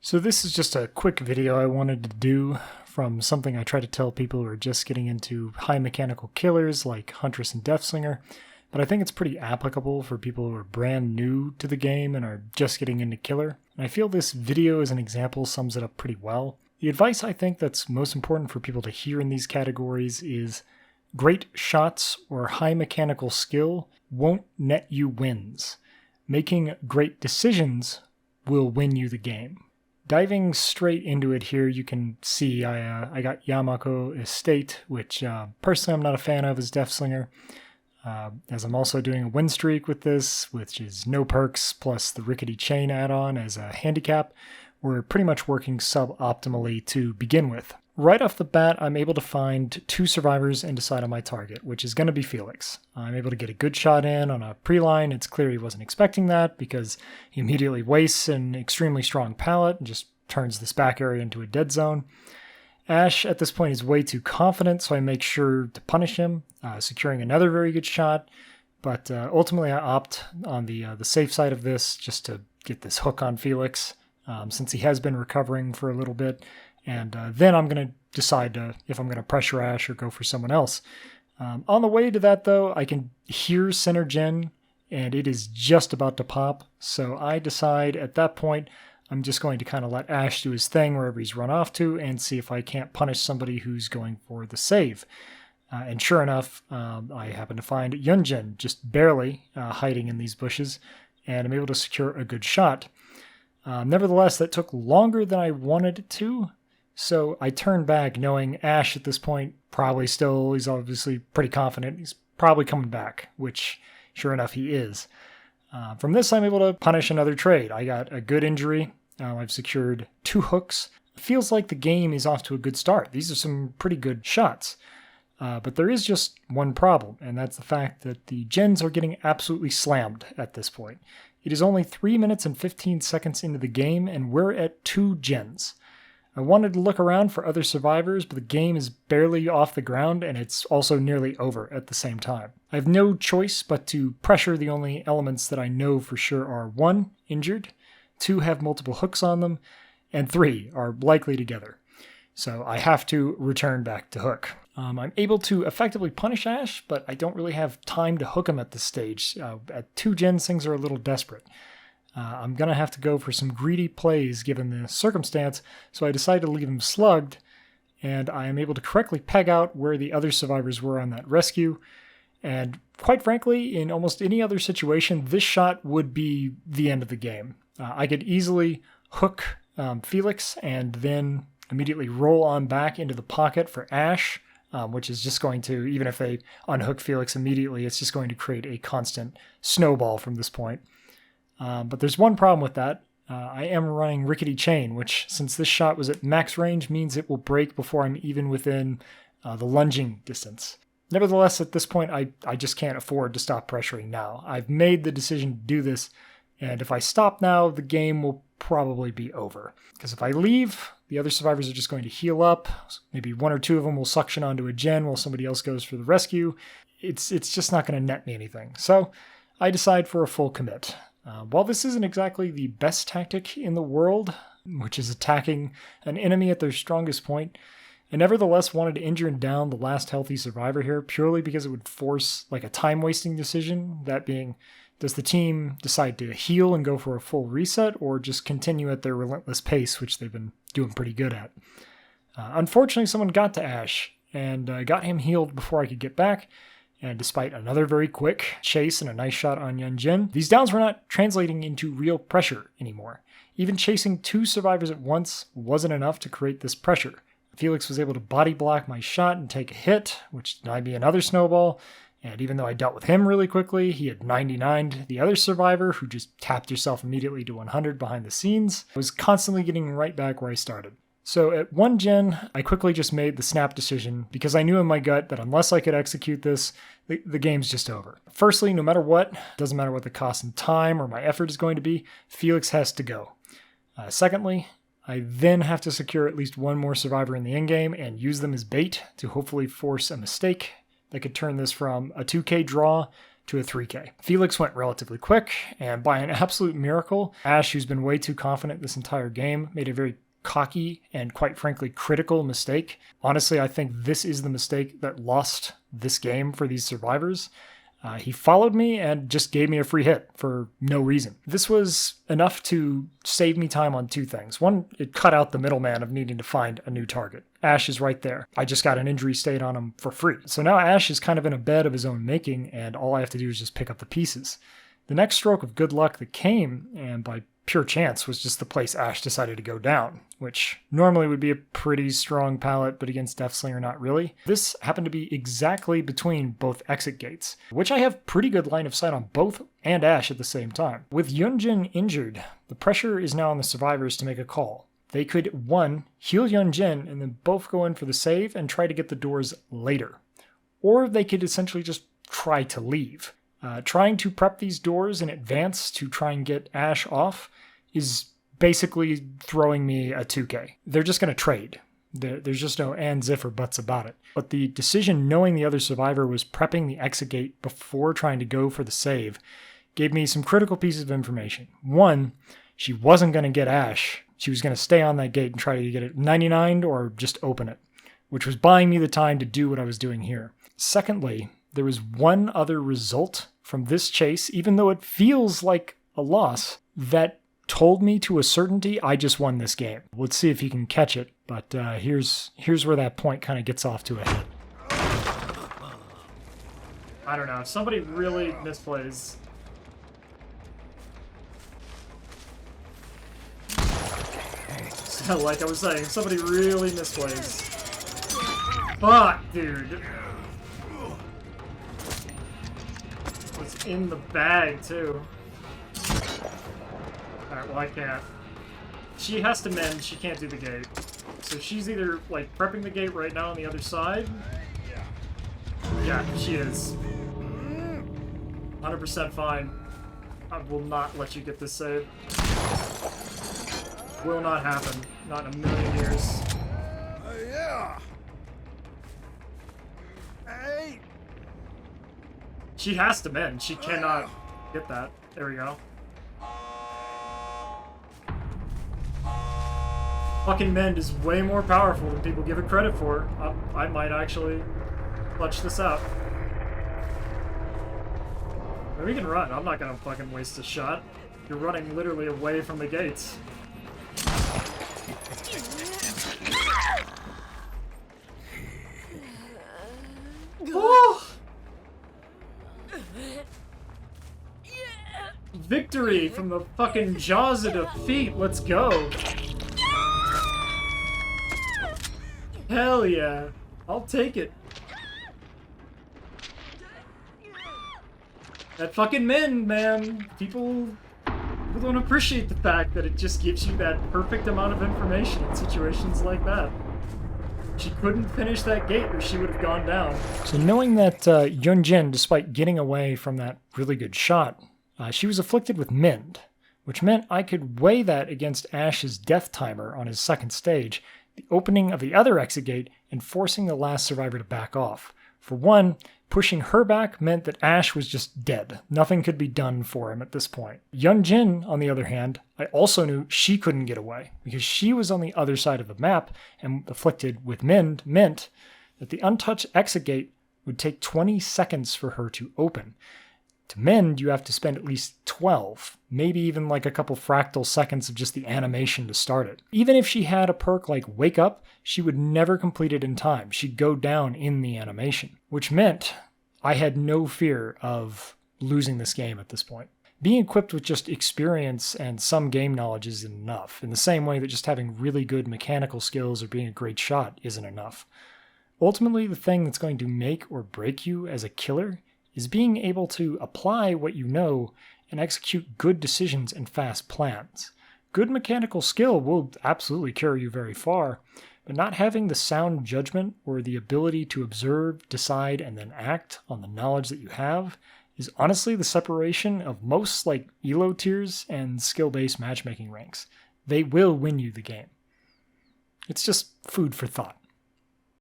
So this is just a quick video I wanted to do from something I try to tell people who are just getting into high mechanical killers like Huntress and Deathslinger, but I think it's pretty applicable for people who are brand new to the game and are just getting into killer. And I feel this video as an example sums it up pretty well. The advice I think that's most important for people to hear in these categories is great shots or high mechanical skill won't net you wins. Making great decisions will win you the game. Diving straight into it here, you can see I got Yamako Estate, which personally I'm not a fan of as Deathslinger, as I'm also doing a win streak with this, which is no perks plus the rickety chain add-on as a handicap. We're pretty much working suboptimally to begin with. Right off the bat, I'm able to find 2 survivors and decide on my target, which is going to be Felix. I'm able to get a good shot in on a pre-line. It's clear he wasn't expecting that because he immediately wastes an extremely strong pallet and just turns this back area into a dead zone. Ash, at this point, is way too confident, so I make sure to punish him, securing another very good shot. But ultimately, I opt on the safe side of this just to get this hook on Felix, since he has been recovering for a little bit. And then I'm going to decide if I'm going to pressure Ash or go for someone else. On the way to that, though, I can hear center gen, and it is just about to pop. So I decide at that point, I'm just going to kind of let Ash do his thing wherever he's run off to and see if I can't punish somebody who's going for the save. And sure enough, I happen to find Yunjin just barely hiding in these bushes, and I'm able to secure a good shot. Nevertheless, that took longer than I wanted it to. So I turn back knowing Ash at this point he's obviously pretty confident. He's probably coming back, which sure enough he is. From this, I'm able to punish another trade. I got a good injury. I've secured 2 hooks. It feels like the game is off to a good start. These are some pretty good shots. But there is just one problem, and that's the fact that the gens are getting absolutely slammed at this point. It is only 3 minutes and 15 seconds into the game, and we're at 2 gens. I wanted to look around for other survivors, but the game is barely off the ground, and it's also nearly over at the same time. I have no choice but to pressure the only elements that I know for sure are 1, injured, 2, have multiple hooks on them, and 3, are likely together. So I have to return back to hook. I'm able to effectively punish Ash, but I don't really have time to hook him at this stage. At 2 gens, things are a little desperate. I'm going to have to go for some greedy plays given the circumstance, so I decide to leave him slugged, and I am able to correctly peg out where the other survivors were on that rescue. And quite frankly, in almost any other situation, this shot would be the end of the game. I could easily hook Felix and then immediately roll on back into the pocket for Ash, which is just going to, even if they unhook Felix immediately, it's just going to create a constant snowball from this point. But there's one problem with that. I am running rickety chain, which, since this shot was at max range, means it will break before I'm even within the lunging distance. Nevertheless, at this point, I just can't afford to stop pressuring now. I've made the decision to do this, and if I stop now, the game will probably be over. Because if I leave, the other survivors are just going to heal up. Maybe 1 or 2 of them will suction onto a gen while somebody else goes for the rescue. It's just not going to net me anything. So I decide for a full commit. While this isn't exactly the best tactic in the world, which is attacking an enemy at their strongest point, I nevertheless wanted to injure and down the last healthy survivor here purely because it would force like a time-wasting decision, that being, does the team decide to heal and go for a full reset or just continue at their relentless pace, which they've been doing pretty good at? Unfortunately, someone got to Ash and got him healed before I could get back. And despite another very quick chase and a nice shot on Yunjin, these downs were not translating into real pressure anymore. Even chasing 2 survivors at once wasn't enough to create this pressure. Felix was able to body block my shot and take a hit, which denied me another snowball. And even though I dealt with him really quickly, he had 99'd the other survivor, who just tapped herself immediately to 100 behind the scenes. I was constantly getting right back where I started. So at 1 gen, I quickly just made the snap decision because I knew in my gut that unless I could execute this, the game's just over. Firstly, no matter what, doesn't matter what the cost in time or my effort is going to be, Felix has to go. Secondly, I then have to secure at least 1 more survivor in the endgame and use them as bait to hopefully force a mistake that could turn this from a 2K draw to a 3K. Felix went relatively quick, and by an absolute miracle, Ash, who's been way too confident this entire game, made a very cocky and quite frankly critical mistake. Honestly, I think this is the mistake that lost this game for these survivors. He followed me and just gave me a free hit for no reason. This was enough to save me time on two things. One, it cut out the middleman of needing to find a new target. Ash is right there. I just got an injury state on him for free. So now Ash is kind of in a bed of his own making, and all I have to do is just pick up the pieces. The next stroke of good luck that came, and by pure chance, was just the place Ash decided to go down, which normally would be a pretty strong pallet, but against Deathslinger, not really. This happened to be exactly between both exit gates, which I have pretty good line of sight on both and Ash at the same time. With Yunjin injured, the pressure is now on the survivors to make a call. They could, one, heal Yunjin and then both go in for the save and try to get the doors later. Or they could essentially just try to leave. Trying to prep these doors in advance to try and get Ash off is basically throwing me a 2K. They're just going to trade. There's just no ands, if, or buts about it. But the decision, knowing the other survivor was prepping the exit gate before trying to go for the save, gave me some critical pieces of information. One, she wasn't going to get Ash. She was going to stay on that gate and try to get it 99'd or just open it, which was buying me the time to do what I was doing here. Secondly, there was one other result from this chase, even though it feels like a loss, that told me to a certainty I just won this game. Let's see if he can catch it, but here's where that point kind of gets off to a hit. I don't know, if somebody really misplays. So, like I was saying, if somebody really misplays. Fuck, dude. What's in the bag, too? Alright, well I can't. She has to mend, she can't do the gate. So she's either, like, prepping the gate right now on the other side. Yeah, she is. 100% fine. I will not let you get this save. Will not happen. Not in a million years. Yeah. Hey. She has to mend. She cannot get that. There we go. Fucking mend is way more powerful than people give it credit for. I might actually clutch this out. But we can run. I'm not gonna fucking waste a shot. You're running literally away from the gates. Oh! Victory from the fucking jaws of defeat. Let's go. Hell yeah. I'll take it. That fucking mend, man. People don't appreciate the fact that it just gives you that perfect amount of information in situations like that. She couldn't finish that gate or she would have gone down. So knowing that Yunjin, despite getting away from that really good shot, she was afflicted with mend, which meant I could weigh that against Ash's death timer on his second stage, the opening of the other exit gate, and forcing the last survivor to back off. For one, pushing her back meant that Ash was just dead. Nothing could be done for him at this point. Yunjin, on the other hand, I also knew she couldn't get away, because she was on the other side of the map, and afflicted with mend meant that the untouched exit gate would take 20 seconds for her to open. To mend, you have to spend at least 12, maybe even like a couple fractal seconds of just the animation to start it. Even if she had a perk like Wake Up, she would never complete it in time. She'd go down in the animation, which meant I had no fear of losing this game at this point. Being equipped with just experience and some game knowledge isn't enough, in the same way that just having really good mechanical skills or being a great shot isn't enough. Ultimately, the thing that's going to make or break you as a killer is being able to apply what you know and execute good decisions and fast plans. Good mechanical skill will absolutely carry you very far, but not having the sound judgment or the ability to observe, decide, and then act on the knowledge that you have is honestly the separation of most like ELO tiers and skill-based matchmaking ranks. They will win you the game. It's just food for thought.